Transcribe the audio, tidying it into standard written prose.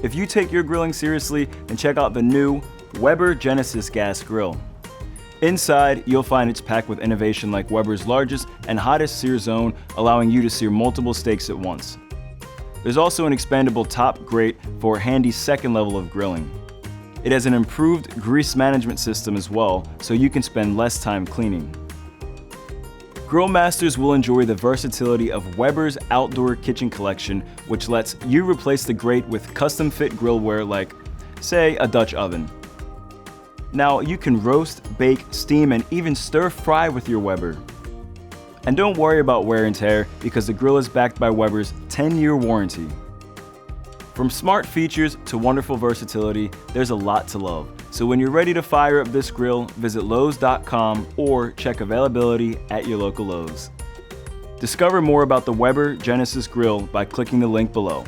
If you take your grilling seriously, then check out the new Weber Genesis Gas Grill. Inside, you'll find it's packed with innovation like Weber's largest and hottest sear zone, allowing you to sear multiple steaks at once. There's also an expandable top grate for a handy second level of grilling. It has an improved grease management system as well, so you can spend less time cleaning. Grill masters will enjoy the versatility of Weber's outdoor kitchen collection, which lets you replace the grate with custom-fit grillware like, say, a Dutch oven. Now, you can roast, bake, steam, and even stir-fry with your Weber. And don't worry about wear and tear, because the grill is backed by Weber's 10-year warranty. From smart features to wonderful versatility, there's a lot to love. So when you're ready to fire up this grill, visit Lowes.com or check availability at your local Lowe's. Discover more about the Weber Genesis Grill by clicking the link below.